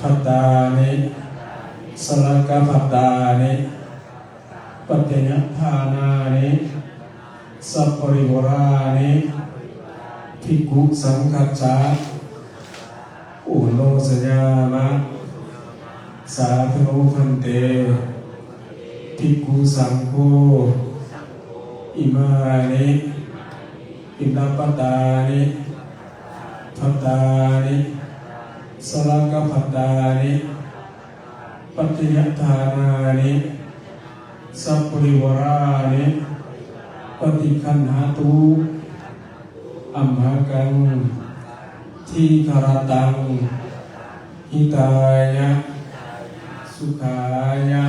ภัตตานิสลกภัตตานิปัจจยทานานิสัพปริวรานิภิกขุสังฆัจฉาอุโนสยามะสาธุพันเตภิกขุสังโฆอิมานิอินทปัตตานิภัตตานิสลกภัตตานิปัจจยทานานิสัพปริวรานิปฏิคันหาตุอัมหากังทีคารตังหิตายะสุขายะ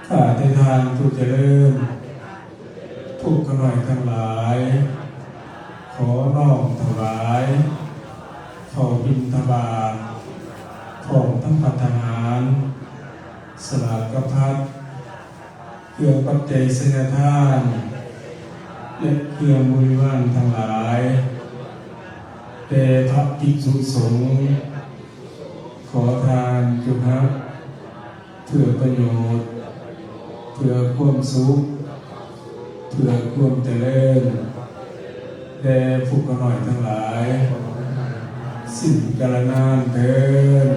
ข้าแต่ทานผู้เจริญทุกขหน่อยทั้งหลายขอน้อมถวายขอบิณฑบาตของทั้งภัตตาหารสลากภัตเครื่องปัจจัยสัญญทานและเครื่องบริวารทั้งหลายแด่พระภิกษุสงฆ์ขอทานจุภักเพื่อประโยชน์เพื่อความสุขเพื่อความเจริญแด่ผู้ขน้อยทั้งหลายสิ่งกาลนานเถิด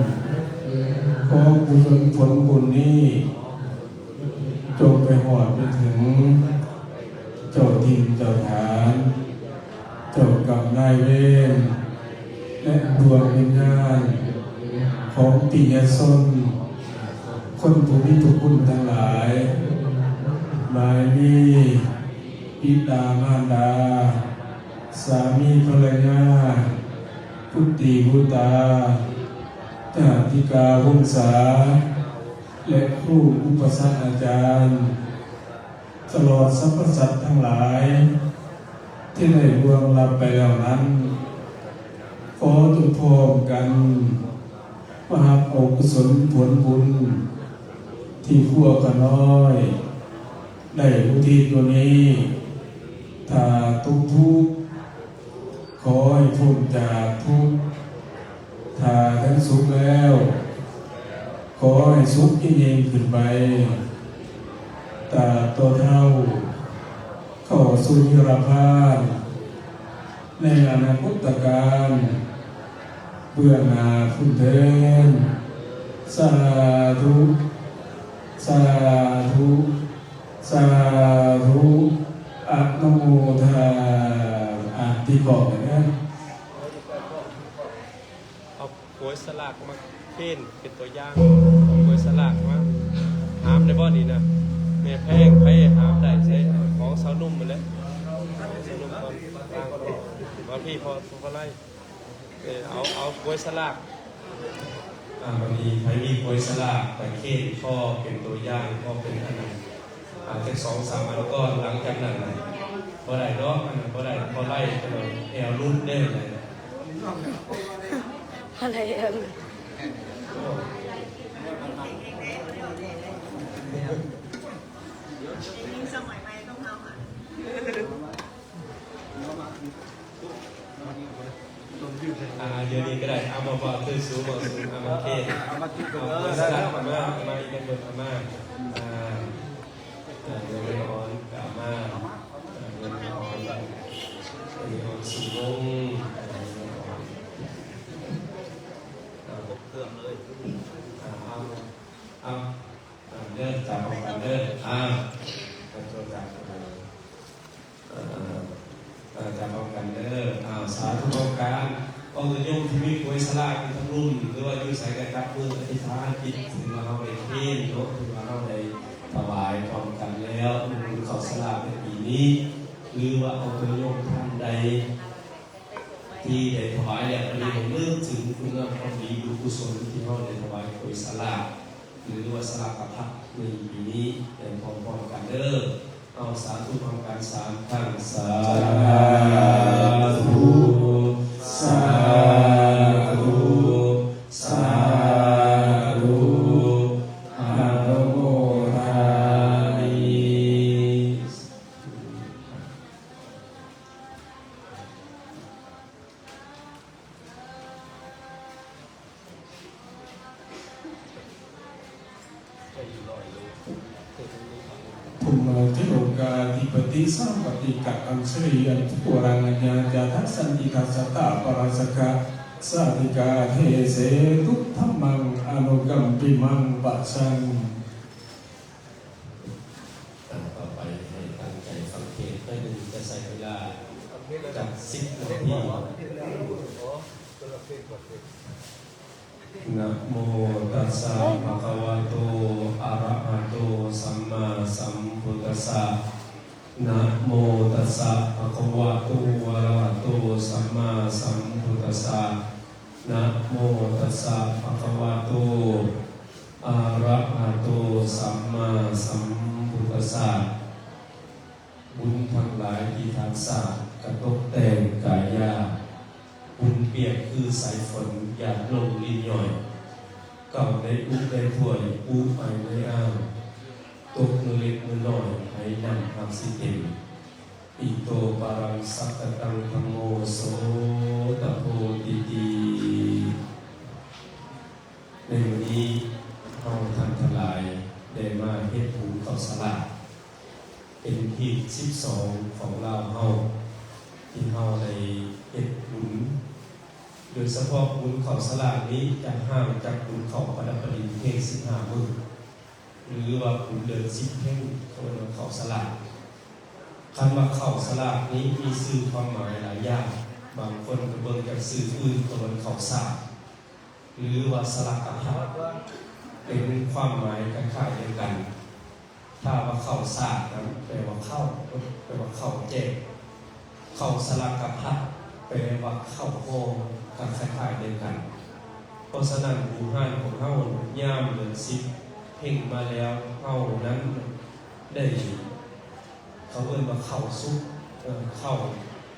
ขอกุศลผลบุญนี้จงไปหอดไปถึงเจ้าถิ่นเจ้าฐานเจ้ากรรมนายเวรและดวงวิญญาณของปิยชนคนผู้มีทุกคุณทั้งหลายหมายมีบิดามารดาสามีภรรยาพุตติภุตาญาติกาวงศาและครูอุปชฌาย์อาจารย์ตลอดสรรพสัตว์ทั้งหลายที่ได้ล่วงลับไปแล้วนั้นขอทุกพร้อมกันมหากุศลผลบุญที่พวกกันน้อยได้อุทิศตัวนี้ถ้าทุกข์ขอให้พ้นจากทุกข์ถ้าทั้งสุขแล้วขอให้สุขยิ่งขึ้นไปตาตัวเท่าเข้าสู่นิรพานในอนาคตการเบื้องหน้าพุ่นเทินสาธุสาธุสาธุอะนะโมทาที่บอกนะเอาโกยสลากมาเค้นเป็นตัวอย่างเอาโกยสลากมาหามในบ่อนี้นะแม่แพงไปหามได้ใช้ของสาวนุ่มมาแล้วสาวนุ่มตอนกลางมาพี่พอไล่เอาโกยสลากวันนี้ใครมีโกยสลากไปเค้นข้อเป็นตัวอย่างก็เป็นอันนั้นแค่2-3 อันก็หลังจากนั้นพอได้เนาะพอได้พอไล่ก็เลยแอลรุ่นได้เลยอะไรเองสมัยใหม่ต้องทำอ่ะเดี๋ยวนี้ก็ได้เอามาบอกคือสูงบอกสูงเอามาเค้นเอามาคิดก่อนสลากมาอีกเป็นบทมาเงินอ่อนกลับมาเงินอ่อนสูงเครื่องเลยเอาเดินจากของกันเดินตัวจากของกันเดินสาธุของการก็จะโยมที่มีป่วยสลากทั้งรุ่นหรือว่าอยู่ใส่กันกับมืออธิษฐานจิตถึงว่าเราได้เทศน์ถึงว่าเราได้ถวายพร้อมกันแล้วบุญเขาสลากในปีนี้หรือว่าเอาตัวโยมท่านใดที่ได้ถวายแล้วอันนี้ผมเริ่มถึงคุณงามความดีบุญกุศลที่เขาได้ถวายป่วยสลากหรือว่าสลากกระพักในปีนี้เป็นพร้อมๆกันเด้อเอาสาธุพร้อมกัน3 ครั้งสาธุสาธุสาธุอะระโมทามิ ภูมิเทโลกาธิปติสัมปติกะอัญชลีอันตุรังญาจาทัสสันติทัสสะตาปราสกะสาธิกาเทเสตุธัมมังอนุกัมปิมังปัสสังต่อไปให้ตั้งใจฟังเทศน์ได้หนึ่งจะใช้เวลาจาก10 นาทีนะโมตัสสะภะคะวะโตอะระหะโตสัมมาสัมพุทธัสสะนะโมตัสสะภะคะวะโตอะระหะโตสัมมาสัมพุทธัสสะนะโมตัสสะภะคะวะโตอะระหะโตสัมมาสัมพุทธัสสะบุญทั้งหลายที่ทานสร้างกระทบแต่งกายาบุญเปียกคือสายฝนหยาดลงลิ้นย่อยเก่าในอุในถ้วยอุไปในอ่างตกมือเล็กมือน้อยให้นำทำสิเต็มอิโตปารังสักกตังธัมโมโสตโพติติในวันนี้เราทำทลายได้มาเฮ็ดบุญข้าวสลากเป็นที่12ของเราเฮาที่เฮาในเฮ็ดบุญโดยเฉพาะบุญข้าวสลากนี้จะห่างจากบุญข้าวประดับประดิษฐ์เพียง15 มื้อหรือว่าบุญเดือน10 เพ่งเขาเรียกว่าข้าวสลากคำว่าข้าวสลากนี้มีชื่อความหมายหลายอย่างบางคนก็เบิ่งจากชื่ออื่นตัวข้าวสากหรือว่าสลากกะทะเป็นความหมายคล้ายๆเดียวกันถ้าว่าข้าวสากนั้นแปลว่าข้าวแปลว่าข้าวแจกข้าวสลากกะทะแปลว่าข้าวโพดกันคล้ายๆเดียวกันเพราะฉะนั้นบุญห้านของเฮายามเดือน10 เพ่งมาแล้วเฮานั้นได้เขาเอิ้นว่าข้าวซุปข้าว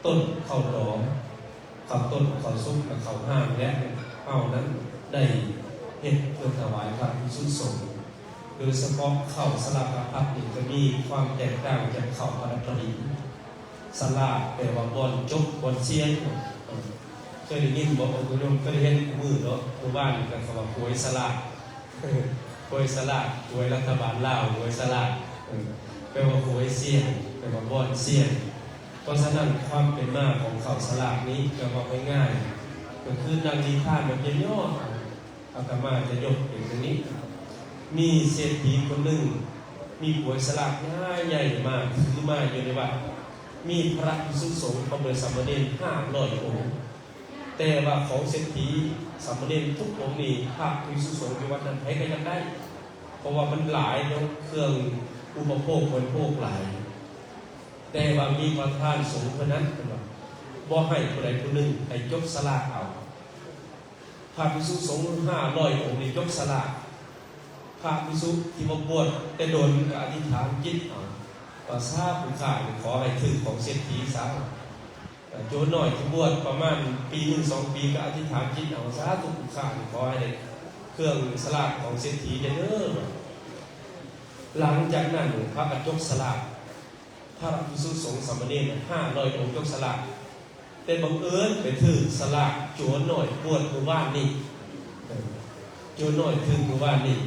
ต้นข้าวดองข้าวต้นข้าวซุปและข้าวห้างและเฮานั้นได้เฮ็ดเพื่อถวายพระภิกษุสงฆ์โดยเฉพาะข้าวสลากกะทะนี่จะมีความแตกต่างจากข้าวประดับประดิษฐ์สลากแปลว่าบอนจบบอนเสียนเคยได้ยินบอกว่าคุณโยมเคยได้เห็นมือเนาะหมู่บ้านกันคำว่าป่วยสลากป่วยสลากป่วยรัฐบาลลาวป่วยสลากแปลว่าป่วยเสียนแปลว่าบอนเสียนเพราะฉะนั้นความเป็นมาของข้าวสลากนี้ก็บอกง่ายๆก็คือนางนิทานแบบย่อๆอาตมาจะยกอย่างนี้มีเศรษฐีคนหนึ่งมีป่วยสลากใหญ่มากคือมาอยู่ในวัดมีพระภิกษุสงฆ์ประเมินสามเณร500 องค์แต่ว่าของเศรษฐีสามเณรทุกองค์นี่พระภิกษุสงฆ์ที่วัดนั้นให้ก็ยังได้เพราะว่ามันหลายเนาะเครื่องอุปโภคบริโภคหลายแต่ว่ามีประธานสงฆ์คนนั้นบ่ให้ผู้ใดผู้หนึ่งให้ยกสลากเอาพระภิกษุสงฆ์500 องค์นี่ยกสลากพระภิกษุที่มาบวชแต่โดนอธิษฐานจิตเอาว่าทราบผู้ข่ายขอให้ถึงของเศรษฐีซะโจรหน่อยที่บวชประมาณปี1 2 ปีก็อธิษฐานจิตเอาซะทุกผู้ข่ายขอให้ได้เครื่องสลากของเศรษฐีเด้อหลังจากนั้นพระก็ยกสลากพระภิกษุสงฆ์สามเณร500 องค์ยกสลากแต่บังเอิญไปถือสลากโจรหน่อยบวชหมู่บ้านนี่โจรหน่อยถือหมู่บ้านนี่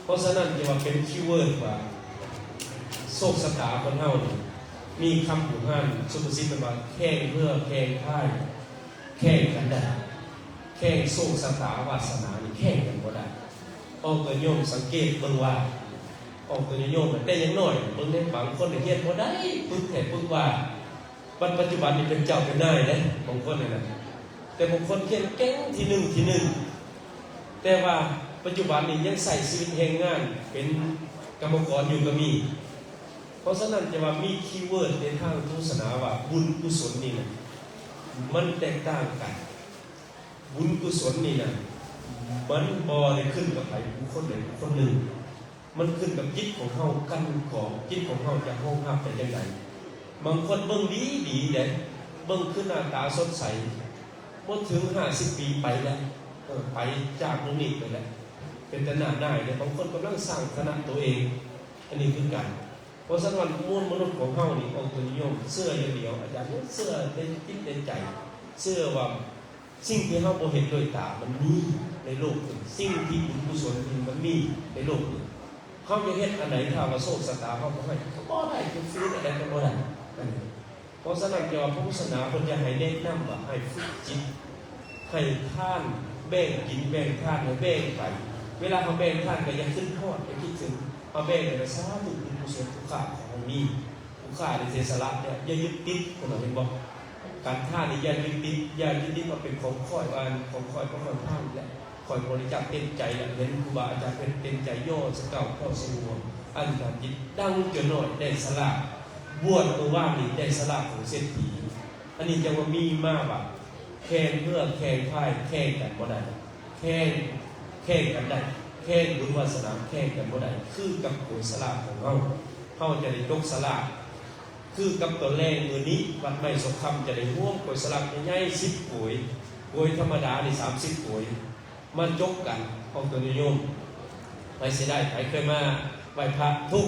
เพราะฉะนั้นจะว่าเป็นคีย์เวิร์ดว่าโศกสตาคนเฮานี่มีคำผูกหันสุภาษิตเป็นว่าแข่งเพื่อแข่งพ่ายแข่งกันได้แข่งโศกสตาวาสนานี่แข่งกันบ่ได้เอาตัวโยมสังเกตเบิ่งว่าเอาตัวโยมได้ยังน้อยเบิ่งได้บางคนเฮ็ดบ่ได้ปึ๊กแท้ปึ๊กว่าปัจจุบันนี่เป็นเจ้าเป็นนายเด้บางคนนี่นะแต่บางคนเขียนเก่งที่1แต่ว่าปัจจุบันนี้ยังใส่ชีวิตแห่งงานเป็นกรรมกรอยู่ก็มีเพราะฉะนั้นจะว่ามีคีย์เวิร์ดในทางศาสนาว่าบุญกุศลนี่นะมันแตกต่างกันบุญกุศลนี่นะมันบ่ได้ขึ้นกับใครบุคคลใดบุคคลหนึ่งมันขึ้นกับจิตของเฮากันของจิตของเฮาจะห้องรับไปจังไดบางคนเบิ่งดีเด้เบิ่งขึ้นหน้าตาสดใสบ่ถึง50 ปีไปแล้วไปจากตรงนี้ไปแล้วเป็นแต่หน้าได้แต่บางคนกำลังสร้างคณะตัวเองอันนี้คือกันเพราะฉะนั้นมวลมนุษย์ของเฮานี่องค์ตัวนิยมเสื้ออย่างเดียวอาจารย์เสื้อในจิตในใจเสื้อว่าสิ่งที่เฮาบ่เห็นด้วยตามันมีในโลกนี้สิ่งที่บุญกุศลมันมีในโลกนี้เฮ เขาจะเฮ็ดอันไหนถ้าว่าโชคชะตาเขาบ่ให้เขาบ่ได้คือฟื้นอะไรก็บ่ได้เพราะฉะนั้นเกี่ยวกับพุทธศาสนาเพิ่นจะให้แนะนำว่าให้ฝึกจิตให้ท่านแบ่งกินแบ่งทานให้แบ่งไปเวลาเขาแบ่งทานก็อย่าขึ้นทอดอย่าคิดถึงเอาแบ่งไปสาธุบุญกุศลทุกข้าของมีทุกข้าในเสียสละเนี่ยอย่ายึดติดคนเราเห็นบ่การท่านนี่อย่ายึดติดว่าเป็นของค่อยของค่อยก็ค่อยท่านแหละคอยบริจาคเต็มใจแหละเห็นครูบาอาจารย์เป็นเต็มใจย่อสเก่าเข้าสงวนอันการจิตดังจนหน่อยได้สละบวชตัวว่านี่ได้สละของเศรษฐีอันนี้จะว่ามีมากแบบแข่งเพื่อแข่งพ่ายแข่งกันบ่ได้แข่งกันได้แข่งบุญวาสนาแข่งกันบ่ได้คือกับโอยสละของเขาจะได้ยกสละคือกับตัวแรงมือนี้วัดไม่สงคำจะได้ร่วมโอยสละใหญ่10โอยธรรมดาใน30โอยมันจกกันของตัวนิยมไปเสียได้ใครเคยมาไหว้พระทุก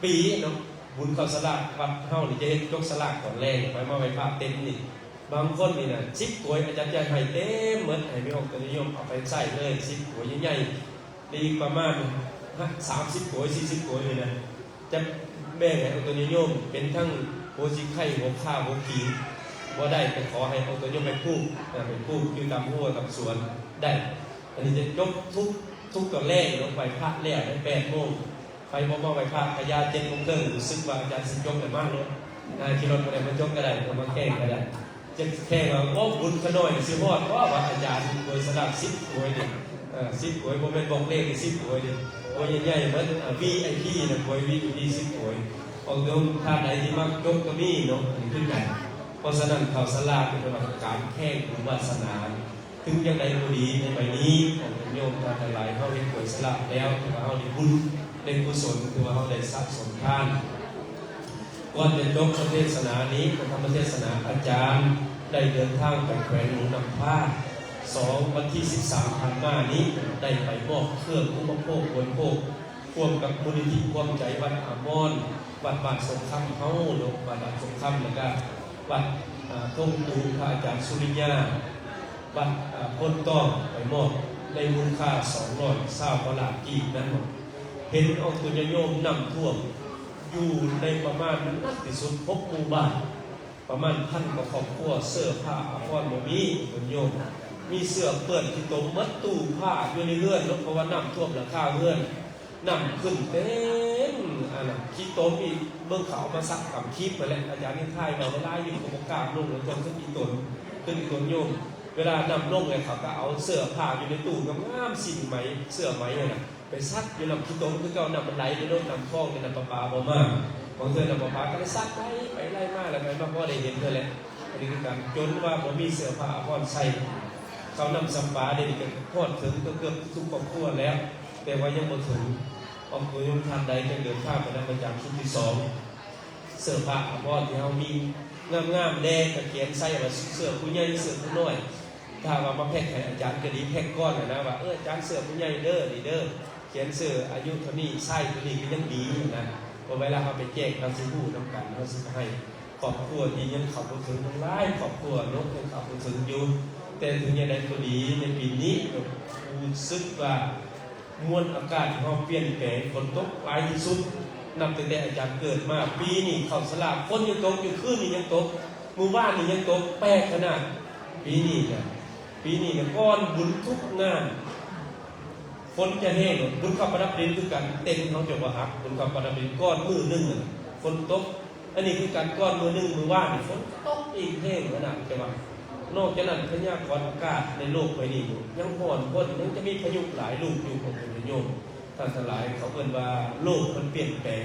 ปีเนาะบุญข้าวสลากวัดเฮานี่จะเห็นยกสลากก่อนแรงไปมาไหว้พระเต็มนี่บางคนนี่นะ10ถ้วยอาจารย์จะให้เต็มเหมือนให้ไม่ออกตัวนิยมเอาไปใส่เลย10ถ้วยใหญ่ๆดีประมาณ30ถ้วย40ถ้วยเลยนะจะแบ่งให้ตัวนิยมเป็นทั้งโพสิไข่หัวข้าวหัวขีว่าได้ไปขอให้เอาตัวโยมไปพูดอยู่ตามหัวตามสวนได้อันนี้จะยกทุกตัวแรกลงไปพระแรกได้8 โมงไปมอไปพระพญา7 โมงครึ่งรู้สึกว่าอาจารย์สิยกแต่มากเลยขี่รถอะไรมันยกก็ได้มาแข่งก็ได้จะแข่งว่าโอ้บุญขน่อยสิฮอดเพราะว่าอาจารย์โดยสลับ10ถ้วยดิ10ถ้วยบ่แม่นบอกเลข10ถ้วยดิถ้วยใหญ่ๆเหมือน VIP นะถ้วย VIP 10ถ้วยเอาโยมท่านไหนที่มักยกก็มีเนาะนี่คือกันเพราะฉะนั้นข่าวสลากเป็นการแข่งบุญวาสนาถึงยังไงก็ดีในใบนี้ของโยมท่านหลายเขาได้ป่วยสลากแล้วถือว่าเขาได้บุญได้กุศลถือว่าเขาได้สะสมทานก่อนจะจบเทศนานี้พระธรรมเทศนาอาจารย์ได้เดินทางไปแขวงหลวงนำผ้าวันที่13 ธันวาคมนี้ได้ไปมอบเครื่องอุปโภคบริโภคร่วมกับมูลนิธิความใจวัดอามอนวัดบ้านสงครามเฮาหลวงวัดบ้านสงครามแล้วก็วัดทุ่งตูพระอาจารย์สุริยาวัดพ้นต้องไปมอบในมูลค่า220 ล้านกีบนั้นหมดเห็นองค์ตุญโยมนำท่วมอยู่ในประมาณนักที่สุด6 หมู่บ้านประมาณ1,000 กว่าครอบครัวเสื้อผ้าอาภรณ์บ่มีตุญโยมมีเสื้อเปื้อนที่ตมมัดตู้ผ้าอยู่ในเรือนเพราะว่าน้ำท่วมหลังคาเรือนนำขึ้นเต็มขี้โตมีเบื้องเขามาซักกับคลิปไปแล้วอาจารย์นี่ทายเราได้ไล่อยู่กับกาบลงแล้วจนขึ้นอีตนโยมเวลานำลงเลยเขาก็เอาเสื้อผ้าอยู่ในตู้กับง่ามสิ่งไหมเสื้อไหมเนี่ยไปซักอยู่นำขี้โตคือเก่านำมันไหลไปโดนนำคล้องในนำปลาบ่มากของเธอนำปลาก็ได้ซักไปไล่มากแล้วไปมาพ่อได้เห็นเธอแหละอันนี้คือการจนว่าผมมีเสื้อผ้าพ่อนใส่เขานำสัมปาเด็กกันพอดถึงเกือบทุกครอบครัวแล้วแต่ว่ายังบ่ถึงองค์โยมท่านใดจะเดินทางไปในประจำชุดที่2เสื้อผ้าพ่อที่เขามีงามแดงกับเขียนใส่ว่าเสื้อผู้ใหญ่เสื้อผู้น้อยถ้าว่ามาแพ็กให้อาจารย์ก็ดีแพ็กก้อนนะว่าอาจารย์เสื้อผู้ใหญ่เด้อดีเด้อเขียนเสื้ออายุเท่านี้ไส้ตัวนี้ก็ยังดีนะพอเวลาเขาไปแจกเราสิพูดน้ำกันเราสิให้ครอบครัวที่ยังขับรถถึงหลายครอบครัวนกยังขับรถถึงอยู่แต่ถึงยังไงก็ดีในปีนี้รู้สึกว่ามวลอากาศที่เขาเปลี่ยนแปลงฝนตกหลายที่สุดนับตั้งแต่อาจารย์เกิดมาปีนี้เข้าสลากฝนยังตกอยู่คืนนี้ยังตกมื้อวานนี้ยังตกแปลกขนาดปีนี้ก้อนบุญทุกงานฝนจะแห้งบุญขับประดับดินคือกันเต็มเขาจะว่าหักบุญขับประดับดินก้อนมือนึงฝนตกอันนี้คือการก้อนมือนึงมือวานฝนตกอีกแห้งขนาดจะว่านอกจากนั้นพยากรณ์อากาศในโลกใบนี้ยังห่อนพ้นยังจะมีพายุหลายลูกอยู่ของคุณโยมท่านทั้งหลายเขาเอ่ยว่าโลกมันเปลี่ยนแปลง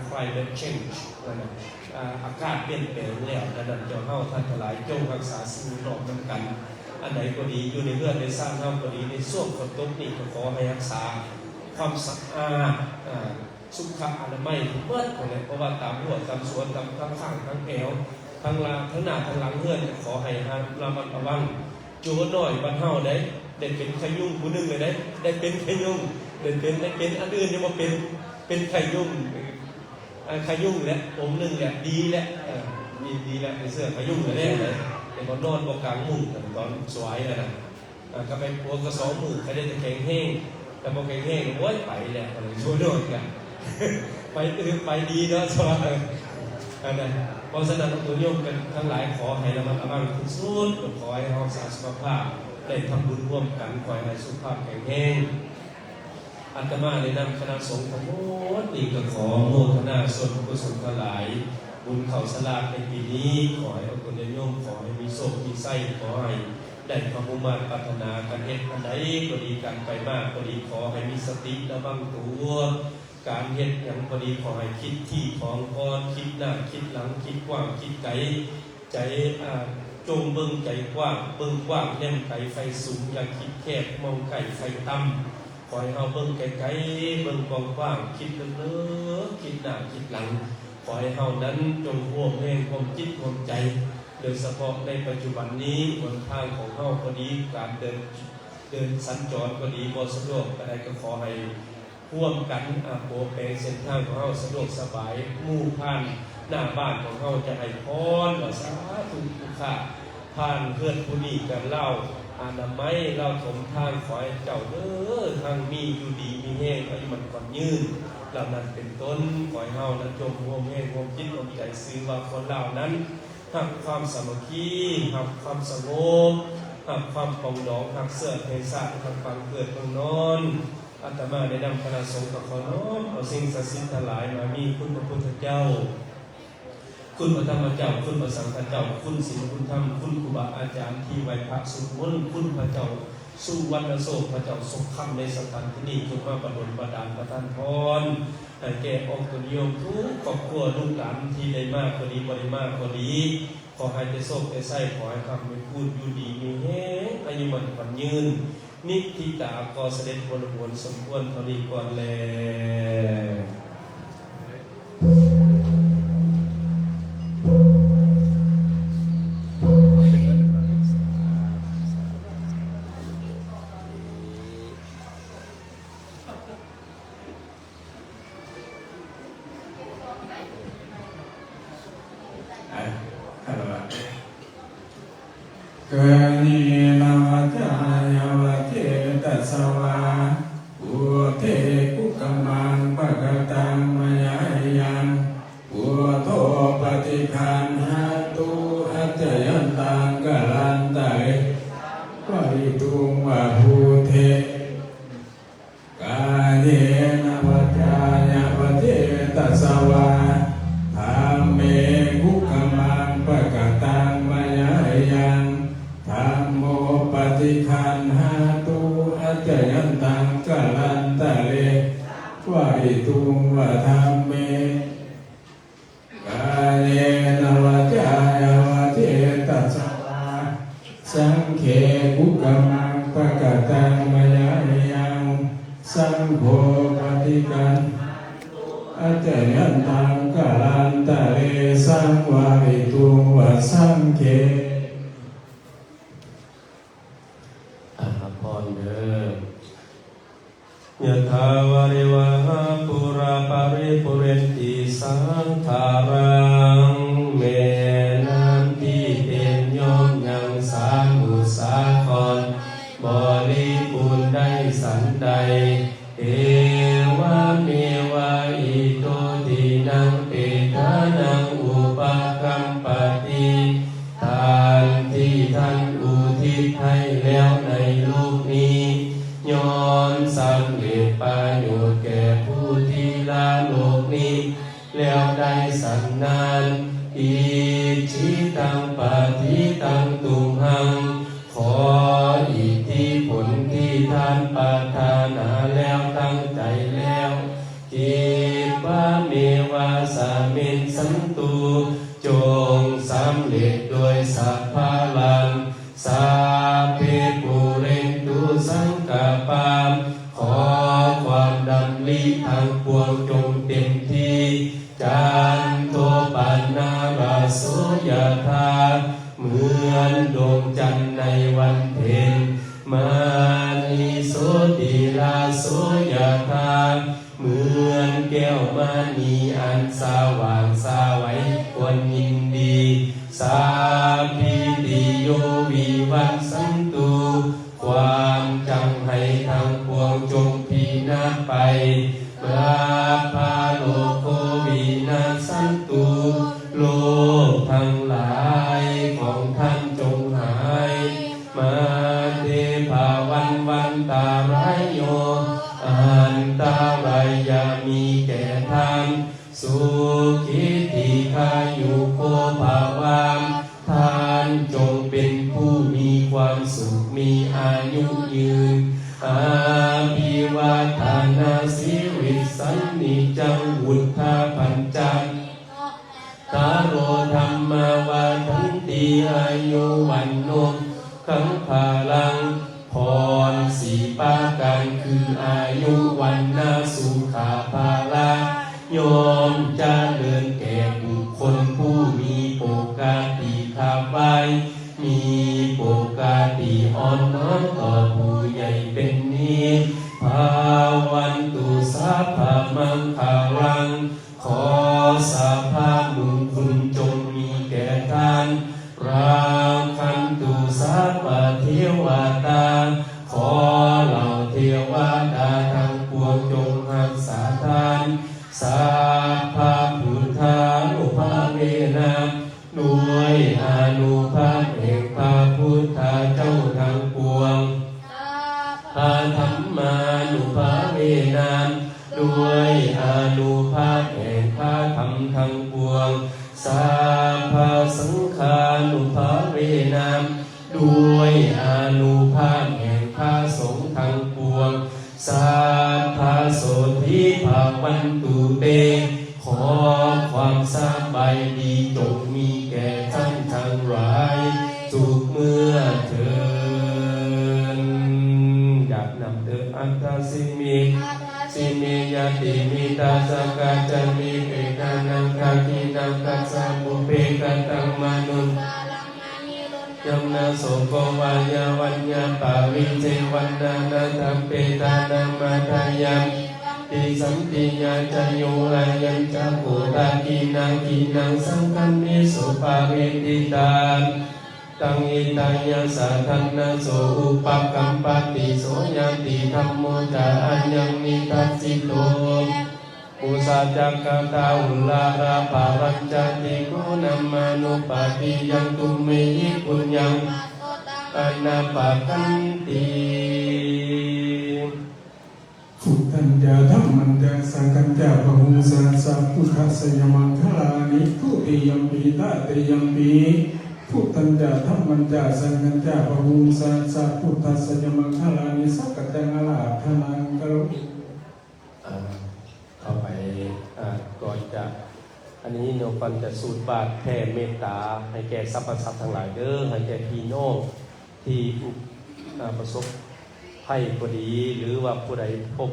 climate change อากาศเปลี่ยนแปลงแล้วดังนั้นเจ้าเฮาท่านทั้งหลายจงรักษาสิ่งรอบน้ำกันอันไหนก็ดีอยู่ในเรือนในสร้างเฮาก็ดีในช่วงฝนตกนี่ก็ขอให้รักษาความสะอาดสุขอนามัยทุกเมื่อเพราะว่าตามหัวตามสวนตามข้างทั้งแถวทั้งหน้าทั้งหลังเฮือนขอให้ระมัดระวังจูหน่อยบ้านเฮาได้เป็นขยุ่งผู้นึงเลยได้เป็นขยุ่งได้เป็นอันอื่นยังบ่เป็นขยุ่งแหละผมนึงแหละดีแหละดีแหละในเสื้อขยุ่งเลยแต่บ่นอนบ่กลางมุ้งตอนสวยน่ะก็ไปปวดกระสอบมือใครได้ตะแคงแห้ง แต่บอกแห้งๆโอ้ยไปแหละอะไรช่วยโดนกันไปดีเนาะสบายอันนั้นเพราะฉะนั้นตัวโยมกันทั้งหลายขอให้ระมัดระวังทุกสุดขอให้รักษาสุขภาพได้ทำบุญร่วมกันขอให้สุขภาพแข็งแรงอาตมาได้นำคณะสงฆ์ทั้งหมดนี่ก็ขอโมทนาส่วนกุศลทั้งหลายบุญเขาสลากในปีนี้ขอให้เอาคนโยมขอให้มีโชคมีไส้ขอให้ได้ความมุ่งมั่นปรารถนาการเฮ็ดอันใดก็ดีกันไปมากก็ดีขอให้มีสติระวังตัวการเฮ็ดอย่างพอดีขอให้คิดที่ของพอคิดหน้าคิดหลังคิดกว้างคิดไกลใจจงเบิ่งใจกว้างเบิ่งกว้างแนมไกลไฟสูงอย่าคิดแคบมองไกลไฟต่ำขอให้เฮาเบิ่งไกลๆเบิ่งกว้างๆคิดลึกๆคิดหน้าคิดหลังขอให้เฮานั้นจงร่วมแรงความจิตความใจโดยเฉพาะในปัจจุบันนี้บนทางของเฮาพอดีการเดินสัญจรก็ดีบ่สะดวกอะไรก็ขอให้ร่วมกันโปรแปลงเส้นทางของเฮาสะดวกสบายมู่ผ่านหน้าบ้านของเฮาจะให้พรว่าสาธุทุกข้าผ่านเพื่อนผู้นี้กันเล่าอนามัยเล่าถมทางขอให้เจ้าเด้อทางมีอยู่ดีมีแห้งอายุมันความยืนเหล่านั้นเป็นต้นขอให้เฮานั้นจงร่วมแรงร่วมจิตร่วมใจซื้อว่าคนเหล่านั้นหักความสามัคคีหักความสงบหักความปองดองหักเสื้อเพศะหักความเกิดของนอนอาตมาได้นำคณะสงฆ์กับขอน้อมเอาสิ่งศักดิ์สิทธิ์ทั้งหลายมามีคุณพระพุทธเจ้าคุณพระธรรมเจ้าคุณพระสังฆเจ้าคุณศีลคุณธรรมคุณครูบาอาจารย์ที่ไว้พระสุวรรณคุณพระเจ้าสุวรรณโสพระเจ้าทรงคำในสถานที่นี้จงมาประดลประดานประทานพรแก่องค์ตุนิยมทุกครอบครัวลูกหลานที่ได้มากก็ดีบ่ได้มากก็ดีขอให้ได้โชคได้ไส้ขอให้คำไม่พูดอยู่ดีมีแห้งอายุมันขวัญยืนนิพพิตาก็เสด็จวนสมควรเท่านี้ก่อนแลกานีนาวจายาวเจตสวาอุเทกุกมังปะกตังมยายังอุโทปฏิคันหาตุอัจยันตังกลันไตปริตุงวะภูเทกาเยนาวจายาวเจตสวาธรรมเมกุกมังปะกตังมยายังธัมโมปฏิคันหาตุอัจจยันตังกลันตะเลวะริตุงวะธัมเมกาเยนวะจายวะเจตสวาสังเขกุกมังปะกตังมยายังสังโฆปฏิคันอัจจยันตังกลันตะเลสังวะริตุงวะสังเขพรเด้อยะถาวาริวหาปุราปาริปุเรนติสังขารังเมนันทิเป็นยมยังสามุสาครบริบูรณ์ได้สันใดเอวะเมวะอิโตทินังเปตานังอุปกัมปติทานที่ท่านอุทิศให้แล้วในโลกนี้ย้อนสำเร็จประโยชน์แก่ผู้ที่ละโลกนี้แล้วได้สันนานอิชิตังปฏิตังตุมหังขออิทธิผลที่ท่านปรารถนาแล้วตั้งใจแล้วกิปะเมวะสามินสันตุจงสำเร็จโดยสัพพะลังสาเพปุเรนตุสังกปาขอความดำริทางปวงจงเต็มที่จันโทปนาราโสยธาเหมือนดวงจันทร์ในวันเพ็ญมานิโสติลาโสยธาเหมือนแก้วมณีอันสว่างสวัยควรยินดีสาพิติโยวิวัตสันตุความจำให้ทางปวงจงพิ นาศไปปราภาโลกโควินาศสันตุโลกทั้งหลายของท่านจงหายมาเทภาวันตารายโยอันตรายามีแก่ท่านสุขิติขายุโกภาวามท่านจงเป็นผู้มีความสุขมีอายุยืนอาภิวาทานาสิริสันนิจังวุฒาปัญจังตาโรธรรมวาทันติอายุวันโนขังภาลังพรสีปากันคืออายุวันนาสุขาภาลายอมจะเดินแก่บุคคลผู้มีโอกาติขับไว้มีโอกาติอ่อนน้อมต่อผู้ใหญ่เป็นนิจภาวันตุสัพพมังคารังขอสัพพมุงคุณจงมีแก่ท่านราคันตุสัพพเทวตาขอเหล่าเทวดาทั้งปวงจงรักษาท่านสัพพพุทธานุภาเวนะด้วยอานุภาพแห่งพระพุทธเจ้าทั้งปวงพระธรรมานุภาเวนะด้วยอานุภาพแห่งพระธรรมทั้งปวงสัพพสังฆานุภาเวนะด้วยอานุภาพแห่งพระสงฆ์ทั้งปวงสัพพโสธิภาวันตุเตขอความสบายดีจงมีแก่ท่านทั้งหลายทุกเมื่อเถิดอยากนำเถิดอัตตาสิมิยติมิตาสกาจามิเอกานังคาคินังกัสสะปุเพกตังมนุนยัมนาโสโกวายาวัญญาปาวิเทวันนานาธัมเปตานังมาทายังติสัมปิญาจโยอายัญจะโกตากีนังสังคันนิสุปาเวติตาตังอิตายาสัทธันนาโสอุปกัมปติโสยติธัมโมจาอัญญังนิทัสสิโตอุสาจักขตาอุลาราภารัจจติโกนัมมานุปาติยังตุเมหิปุญญังอนาปะกันติพุทธัญญาธัมมัญญาสังฆัญญาพหุงสาสัพพุทธัสสยมังคลานิทุติยัมปิตาติยัมปิพุทธัญญาธัมมัญญาสังฆัญญาพหุงสาสัพพุทธัสสยมังคลานิสักกัจจังอลาภนังกโรเข้าไปก่อนจะอันนี้โนฟันจะสูตรบาทแผ่เมตตาให้แก่สรรพสัตว์ทั้งหลายเด้อให้แก่พี่น้องที่ประสบภัยก็ดีหรือว่าผู้ใดพบ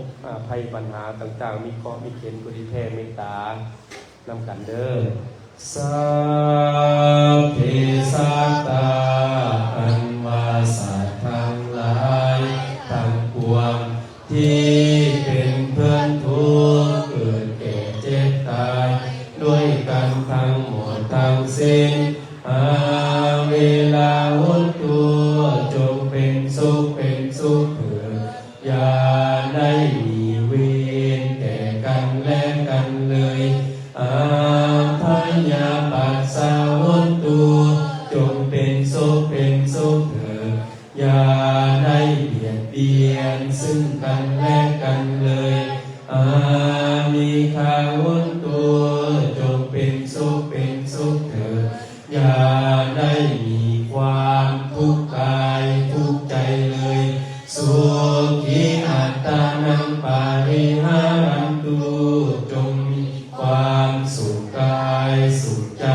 ภัยปัญหาต่างๆมีเคราะห์มีเข็ญก็ดีแผ่เมตตานำกันเด้อสัพเพสัตตาอันว่าสัตว์ทั้งหลายทั้งปวงที่เป็นเพื่อนทุกข์เกิดแก่เจ็บตายด้วยกันทั้งหมดทั้งสิ้นเวลาหุนตัวจงเป็นสุขเถิดอย่าได้มีเวรแก่กันและกันเลยพยาบาทสาหุนตัวจงเป็นสุขเถิดอย่าได้เบียดเบียนซึ่งกันและกันเลยมีข้าหุนตัวจงเป็นสุขเถิดอย่าได้มีความทุกข์กายทุกข์ใจเลยสุขีอัตตานังปาริหารันตุจงมีความสุขกายสุขใจ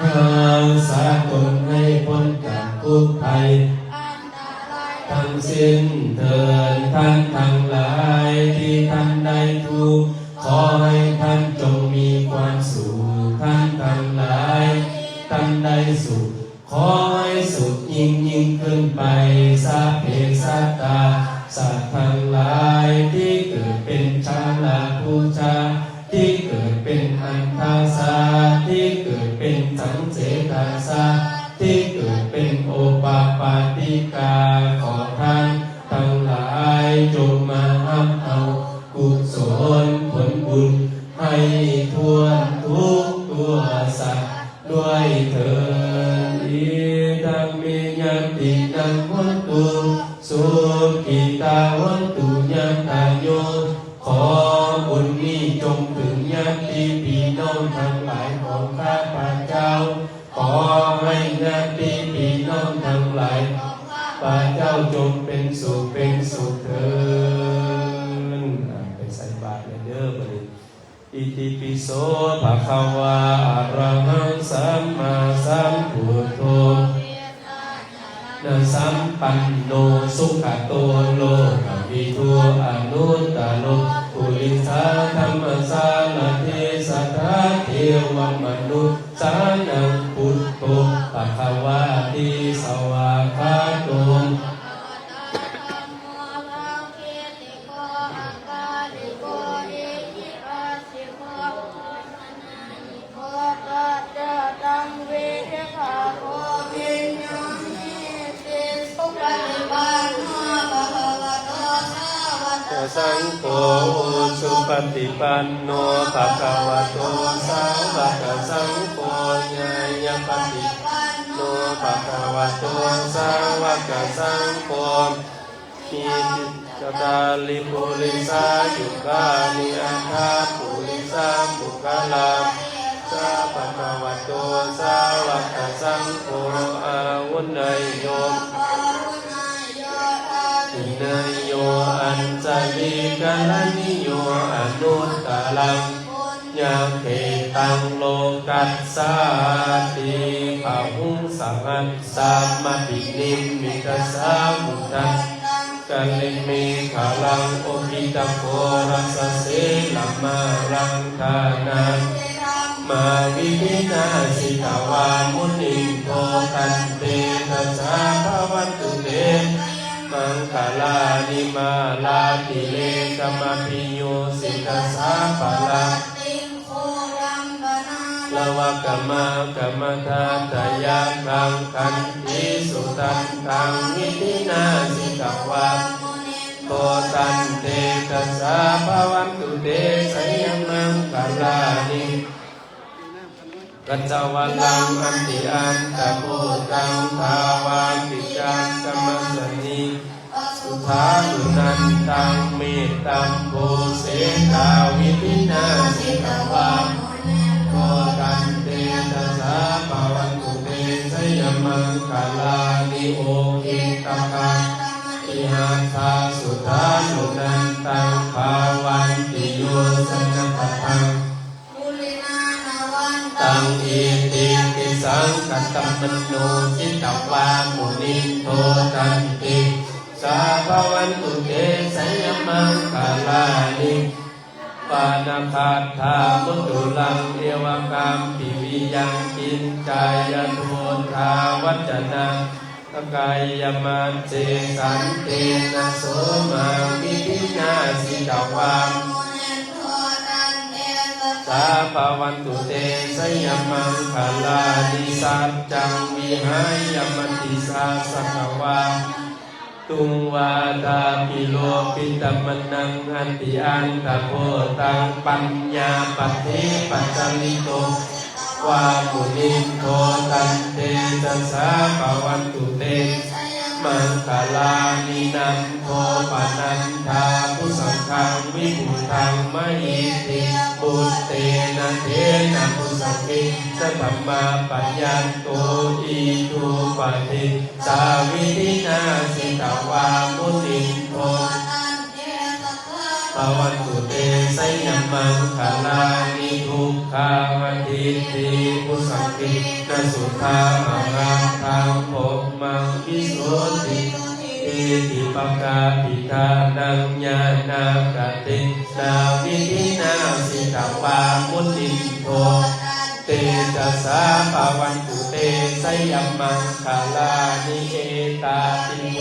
รักษาตนให้พ้นจากทุกข์ภัยทั้งสิ้นเถิดท่านทั้งหลายที่ท่านได้ทุกข์ขอให้ท่านจงมีความสุขท่านทั้งหลายท่านได้สุขขอให้สุขยิ่งขึ้นไปสัพเพสัตตาสัตว์ทั้งหลายที่เกิดเป็นชาลาภูชาที่เกิดเป็นอันทาสาที่เกิดเป็นสังเสกาสาที่เกิดเป็นโอปาปาติกาขอท่านทั้งหลายจงมาอัพเอา สุขิตาวันตุญาตาโยขอบุญนี้จงถึงญาติพี่น้องทั้งหลายของข้าพเจ้าขอให้ญาติพี่น้องทั้งหลายพระเจ้าจงเป็นสุขเถิดไปใส่บาตรเลยเด้อบัดนี้อิติปิโสภะคะวะอะระหังสัมมาสัมพุทโธนะสัมปันโนสุขโตโลกวิทูอนุตตโลปุริสาธัมมสารเทสัทธาเทวมนุษย์สานังพุทโธภะคะวะติสวากขาโตสังโฆสุปฏิปันโนภะคะวะโตสาวกสังโฆญาญาปฏิปันโนภะคะวะโตสาวกสังโฆอิติจตาลิปุริสายุกานิอัฏฐาปุริสาปุคลาสาภะคะวะโตสาวกสังโฆอาวุไนโยนายโยอัญจลิกาลนิโยอนุตตลังยาเขตังโลกัสสาติภาหุสังสามัตินิมิตสามุตัสกัลเมฆาลังโอหิตโกรัสเสลมารังคานามาวิธินาสิกาวามุนิโตกันเตทัสสะภวันตุเตมังคลานิมาลาติเลกมพิโยสิกสาปะลาลวะกมากมทาตยาคังคันติสุตันตังวิธินาสิกวาโตตันเตทัสสะภวันตุเตสยมังคลานิกัจจวัลังอันติอันตะโพตังภาวาปิจังกัมมัสสนิสุภาลุนันตังเมตตัมโพเสกาวิธินาสิกวาโตตันเตทัสสะภวันตุเตสยมังคลานิโอหิตกะอิหัตถาสุภาลุนันตังภาวันติโยสนะปะทังตังอิติปิสังกัตตมโนจิตตวามุนิโตตันติสาภวันตุเตสยมังคลานิปานาคาธามุตุลังเอวกามปิวิยังกินกายโทธาวัจนะกายมันเจสันเตนะโสมาวิธินาสิกวาสาภวันตุเตสยมังคลานิสัจจังวิหายมติสาสกวาตุงวาตาปิโลปิตมนังอันติอันตะโพตังปัญญาปัฏฐิปัจจลิโตวามุนิโตตันเตจัสสะภวันตุเตมังคลานินันโทปนันทาพุสังฆังวิภูตังมหิติปุตเตนะเทนะพุสังคิสัพพมาปัญญาโตอิทูปฏิสาวิธินาสิตวามุนิโตภวันตุเตสยมังคลานิทุกขาทิฏฐิพุสังคินสุทาอาราทังภพมังวิสุทธิอิติปกาปิทานังญาณากติสาวิธินาสิตวามุนิโตเตจัสสะภวันตุเตสยมังคลานิเอตาติโม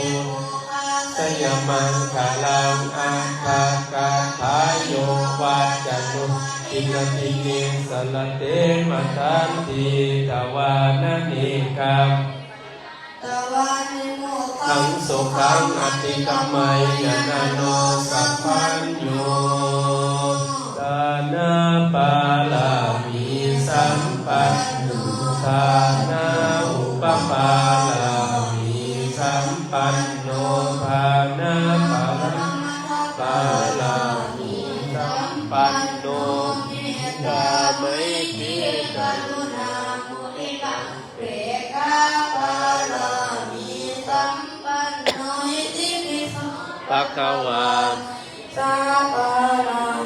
สยมังคลังอัฏฐกาทายโยวัจจนุอินติเนสลเตมะทันติตวานะเนกัมทังโสขังอติกัมมัยยนาโนสัพพัญโยตานาปาลามิสัมปันโนทานาอุปปาลามิสัมปันโนภา ภะคะวา สัพพะลัง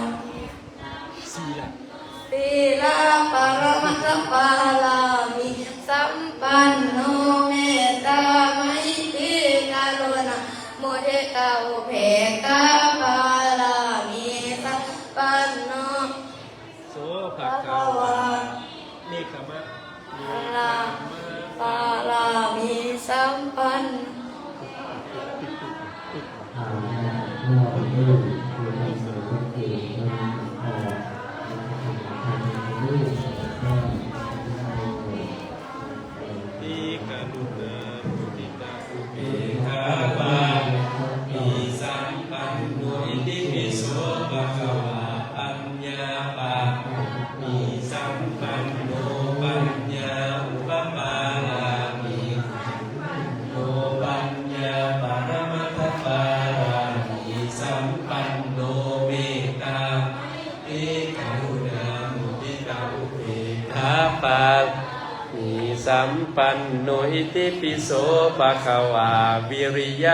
ศีลาปรมัตถปาลามิสัมปันโนเมตตาไมตรีกรุณามุทิตาอุเบกขาปาลามิสัมปันโน โสภะคะวาเนกขมะ ปาลามิสัมปัน ทีกรุณามุทิตาอุเบกขาปามิสัมปันโนอิติปิโสภะคะวาปัญญาปะมิสัมปันโนปัญญาอุปปาลามิโนปัญญาปรมัตถปาลามิสัมปันโนเมตตาเอกรุณามุทิตาอุเบกขาปามิสัมปันโนอิติปิโสภะคะวาวิริยะ